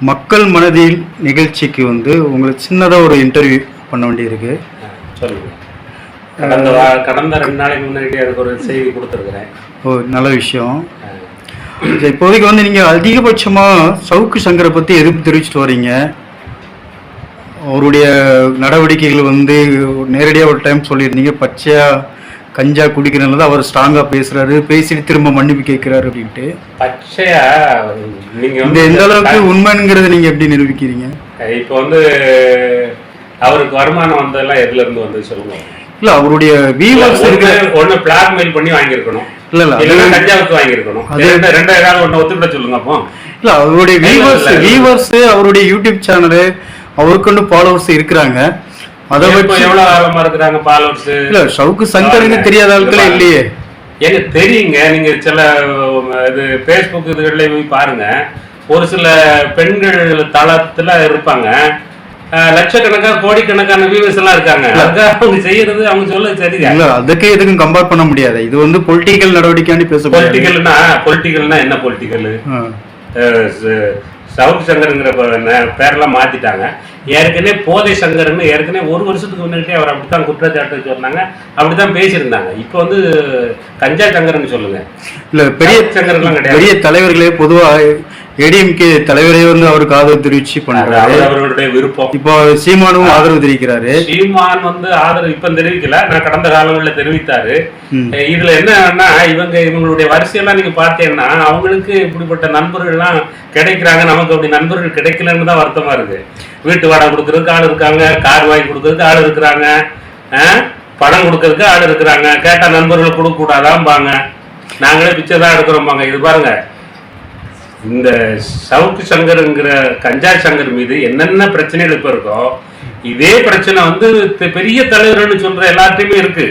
மக்கள் மனதில் நிகழ்ச்சிக்கு வந்து உங்களுக்கு சின்னதாக ஒரு இன்டர்வியூ பண்ண வேண்டியிருக்கு. சொல்லுங்க. கடந்த 2 நாளைக்கு முன்னாடி அதுக்கு ஒரு செய்தி கொடுத்துருக்குறேன். ஓ, நல்ல விஷயம். இப்போதைக்கு வந்து நீங்கள் அதிகபட்சமாக சவுக்கு சங்கரை பற்றி எதிர்ப்பு தெரிவிச்சுட்டு வரீங்க. அவருடைய நடவடிக்கைகள் வந்து நேரடியாக ஒரு டைம் சொல்லியிருந்தீங்க, பச்சையாக கஞ்சா குடிக்கிறனால அவர் ஸ்ட்ராங்காக பேசுகிறாரு, பேசிட்டு திரும்ப மன்னிப்பு கேட்குறாரு அப்படின்ட்டு. பச்சையா நீங்கள் இந்த எந்த அளவுக்கு உண்மைங்கிறத நீங்கள் எப்படி நிரூபிக்கிறீங்க? இப்போ வந்து அவருக்கு வருமானம் வந்ததெல்லாம் எதுல இருந்து வந்து சொல்லுங்க. இல்ல, அவருடைய வியூவர்ஸ் ஒண்ணு பிளாக்மெயில் பண்ணி வாங்கியிருக்கணும், இல்ல கஞ்சாவுக்கு வாங்கியிருக்கணும். ரெண்டு ஏதாவது ஒண்ணு ஒத்துக்கிட்ட சொல்லுங்க. அப்போ இல்ல, அவருடைய வியூவர்ஸ் அவருடைய யூடியூப் சேனலு அவருக்கு ஃபாலோவர்ஸ் இருக்கிறாங்க. அதை வச்சு எவ்வளவு ஆழமா இருக்கிறாங்க ஃபாலோவர்ஸ்? இல்ல, சவுக்கு சங்கருக்கு தெரியாத ஆட்களே இல்லையே. எனக்கு தெரியுங்க. நீங்க சில இது பேஸ்புக் இதுகளில் போய் பாருங்க, ஒரு சில பெண்கள் தளத்துல இருப்பாங்க, லட்சக்கணக்கான கோடிக்கணக்கான வியூவர்ஸ் எல்லாம் இருக்காங்க. அதுக்காக அவங்க செய்யறது அவங்க சொல்ல சரியா இல்ல. அதுக்கே எதுக்கும் கம்பேர் பண்ண முடியாது. இது வந்து பொலிட்டிக்கல் நடவடிக்கையாண்டி பேச. பொலிட்டிக்கல்னா என்ன பொலிட்டிக்கல்? சவுக்கு சங்கருங்கிற பேரெல்லாம் மாத்திட்டாங்க. ஏற்கனவே போதை சங்கர்னு ஏற்கனவே 1 வருஷத்துக்கு முன்னாடியே அவர் அப்படித்தான் குற்றச்சாட்டு சொன்னாங்க, அப்படித்தான் பேசியிருந்தாங்க. இப்போ வந்து கஞ்சா சங்கர்னு சொல்லுங்க. இல்ல, பெரிய சங்கர்லாம் கிடையாது. பெரிய தலைவர்களே பொதுவாக ஏடிஎம்கே தலைவரே வந்து அவருக்கு ஆதரவு தெரிவிச்சு பண்றாரு. அவர்களுடைய விருப்பம். இப்போ சீமானும் ஆதரவு தெரிவிக்கிறாரு. சீமான் வந்து ஆதரவு இப்ப தெரிவிக்கல, நான் கடந்த காலங்களில் தெரிவித்தாரு. இதுல என்னன்னா, இவங்களுடைய வரிசையெல்லாம் நீங்க பார்த்தீங்கன்னா அவங்களுக்கு இப்படிப்பட்ட நண்பர்கள்லாம் கிடைக்கிறாங்க. நமக்கு அப்படி நண்பர்கள் கிடைக்கலன்னு தான் வருத்தமா இருக்கு. வீட்டு வாடகை கொடுக்கறதுக்கு ஆள் இருக்காங்க, கார் வாங்கி கொடுக்கறதுக்கு ஆள் இருக்கிறாங்க, பணம் கொடுக்கறதுக்கு ஆள் இருக்கிறாங்க. கேட்டா நண்பர்கள் கொடுக்க கூடாதாம்பாங்க, நாங்களே பிச்சை தான் எடுக்கிறோம்பாங்க. இது பாருங்க, இந்த சவுக்கு சங்கருங்கிற கஞ்சா சங்கர் மீது என்னென்ன பிரச்சனைகள் இப்ப இருக்கோ, இதே பிரச்சனை வந்து பெரிய தலைவர்னு சொல்ற எல்லாத்தையுமே இருக்கு.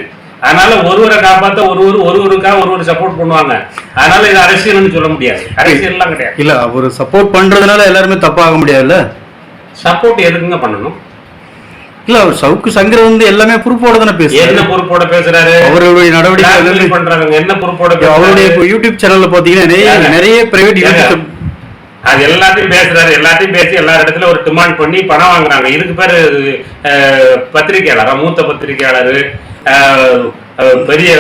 அதனால ஒருவரை காப்பாத்த ஒருவருக்காக ஒருவர் சப்போர்ட் பண்ணுவாங்க. அதனால இது அரசியல்னு சொல்ல முடியாது. அரசியல் எல்லாம் கிடையாது. இல்ல, அவர் சப்போர்ட் பண்றதுனால எல்லாருமே தப்பாக முடியாதுல்ல. சப்போர்ட் எதுக்குங்க பண்ணணும்? இல்ல, அவர் சவுக்கு சங்கர் வந்து எல்லாமே பொறுப்போட தானே பேசுறாரு. என்ன பொறுப்போட பேசுறாரு? அவருடைய நடவடிக்கை பண்றாங்க. என்ன பொறுப்போட? அவருடைய யூடியூப் சேனல்ல பாத்தீங்கன்னா நிறைய பிரைவேட் யூடியூப் அது எல்லாத்தையும் பேசுறாரு. எல்லாத்தையும் பேசி எல்லா இடத்துல ஒரு டிமாண்ட் பண்ணி பணம் வாங்குறாங்க. இதுக்கு பேரு பத்திரிகையாளர், மூத்த பத்திரிகையாளர், பெரிய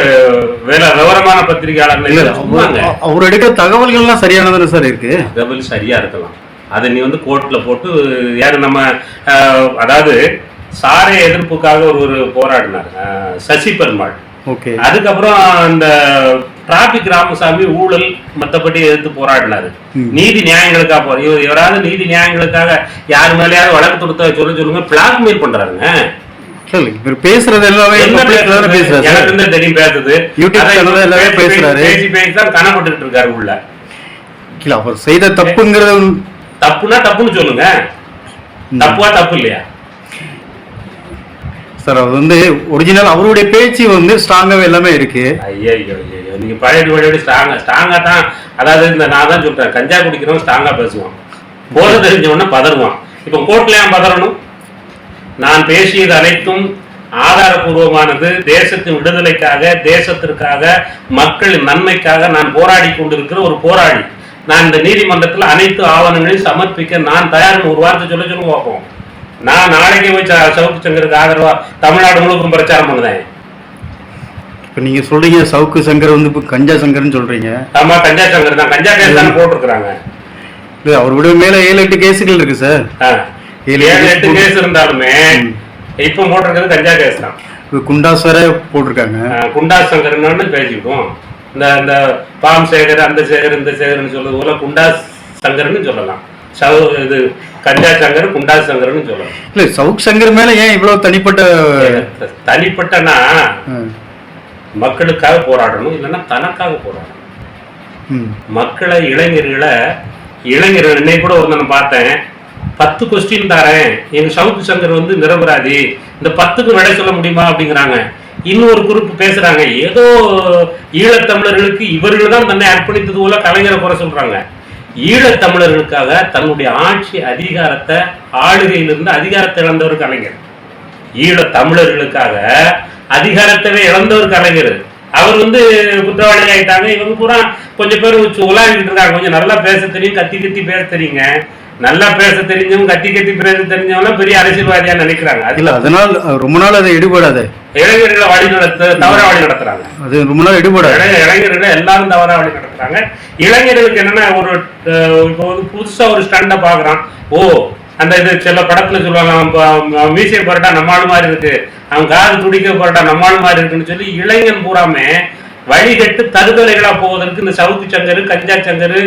விவரமான பத்திரிகையாளர். அவர் எடுக்கிற தகவல்கள்லாம் சரியானதானே சார் இருக்கு? தகவல் சரியா இருக்கலாம், அதை நீ வந்து கோர்ட்ல போட்டு யாரு நம்ம அதாவது சாரை எதிர்ப்புக்காக ஒரு போராடினார் சசி பெருமாள். அதுக்கப்புறம் அந்த டிராபிக் ராமசாமி ஊழல் மற்றபடி எதிர்த்து போராடினாரு. நீதி நியாயங்களுக்காக இவராவது நீதி நியாயங்களுக்காக யாரு மேலேயாவது வழக்கு தொடுத்த சொல்லுங்க. பிளாக்மெயில் பண்றாருங்க. பேசுறது எல்லாமே தெரியும், பேசுது பேசிதான் கனப்பட்டு இருக்காரு உள்ள. அவர் செய்த தப்புங்கிறது தப்புனா தப்புன்னு சொல்லுங்க. தப்புவா தப்பு இல்லையா சார்? அது வந்து ஒரிஜினல் அவருடைய பேச்சு வந்து ஸ்ட்ராங்காவே எல்லாமே இருக்கு. ஐயோ, நீங்க பழைய ஸ்ட்ராங்கா தான். அதாவது இந்த நான் தான் சொல்றேன், கஞ்சா குடிக்கிறவன் ஸ்ட்ராங்கா பேசுவான், போத தெரிஞ்சவன பதறுவான். இப்ப கோர்ட்ல ஏன் பதறணும்? நான் பேசியது அனைத்தும் ஆதாரபூர்வமானது. தேசத்தின் விடுதலைக்காக, தேசத்திற்காக, மக்கள் நன்மைக்காக நான் போராடி கொண்டிருக்கிற ஒரு போராளி. நான் இந்த நீதிமன்றத்தில் அனைத்து ஆவணங்களையும் சமர்ப்பிக்க நான் தயார்னு ஒரு வார்த்தை சொல்ல பார்ப்போம். நான் நாளைக்கு போய் சவுக்கு சங்கருக்கு ஆதரவா தமிழ்நாடு முழுக்கும் பிரச்சாரம் பண்ணுதேன். இப்ப நீங்க சொல்றீங்க சவுக்கு சங்கர் வந்து இப்ப கஞ்சா சங்கர்னு சொல்றீங்க. ஆமா, கஞ்சா சங்கர் தான். கஞ்சா கேஸ் தானே போட்டிருக்கிறாங்க. அவருடைய மேல 7-8 கேஸுகள் இருக்கு சார். 7-8 கேஸ் இருந்தாலுமே இப்ப போட்டிருக்கிறது கஞ்சா கேஸ் தான். குண்டாஸ் வர போட்டிருக்காங்க. குண்டாஸ் சங்கர்னு பேசிக்கிட்டோம். இந்த பாம் சேகர், அந்த சேகர், இந்த சேகர்னு சொல்றது போல குண்டாஸ் சங்கர்னு சொல்லலாம். இது கஞ்சா சங்கர், குண்டாஸ் சங்கர்னு சொல்லலாம். இல்ல, சவுக் சங்கர் மேல ஏன் இவ்வளவு தனிப்பட்டனா மக்களுக்காக போராடணும், இல்லைன்னா தனக்காக போராடணும். மக்களை, இளைஞர்கள் இன்னைக்கு கூட ஒரு நான் பார்த்தேன், 10 கொஸ்டின் தரேன், எங்க சவுக்கு சங்கர் வந்து நிரபராதி, இந்த 10க்கு விடை சொல்ல முடியுமா அப்படிங்கிறாங்க. இன்னொரு குரூப் பேசுறாங்க, ஏதோ ஈழத்தமிழர்களுக்கு இவர்கள் தான் தன்னை அர்ப்பணித்தது போல கலைஞரை குறை சொல்றாங்க. ஈழத்தமிழர்களுக்காக தன்னுடைய ஆட்சி அதிகாரத்தை, ஆளுகையிலிருந்து அதிகாரத்தை இழந்தவர் கலைஞர். ஈழத்தமிழர்களுக்காக அதிகாரத்தவே இழந்தவர் கலைஞர். அவர் வந்து குற்றவாளி ஆயிட்டாங்க. இவங்க பூரா கொஞ்சம் பேர் உலாகிட்டு இருக்காங்க. கொஞ்சம் நல்லா பேச தெரியும், கத்தி பேச தெரியுங்க. நல்லா பேச தெரிஞ்சவங்க, கத்தி கத்தி பேச தெரிஞ்சவங்க பெரிய அரசியல்வாதியா நினைக்கிறாங்க. இல்ல அதனால் ரொம்ப நாள் அதை எடுபடாத இளைஞர்களை வழி தவறா வழி நடத்துறாங்க. அது ரொம்ப நாள் எடுபடாது. இளைஞர்களை எல்லாரும் தவறா வழி நடத்துறாங்க. இளைஞர்களுக்கு என்னன்னா ஒரு இப்போ வந்து புதுசா ஒரு ஸ்டண்ட பாக்குறான். ஓ அந்த இது சில படத்துல சொல்லுவாங்க, மீசை போறட்டா நம்மால் மாதிரி இருக்கு, அவன் காது துடிக்க போறட்டா நம்மால் மாதிரி இருக்குன்னு சொல்லி இளைஞன் பூராமே வழிகட்டு தருதலைகளா போவதற்கு இந்த சவுக்கு சங்கரு, கஞ்சா சங்கரு,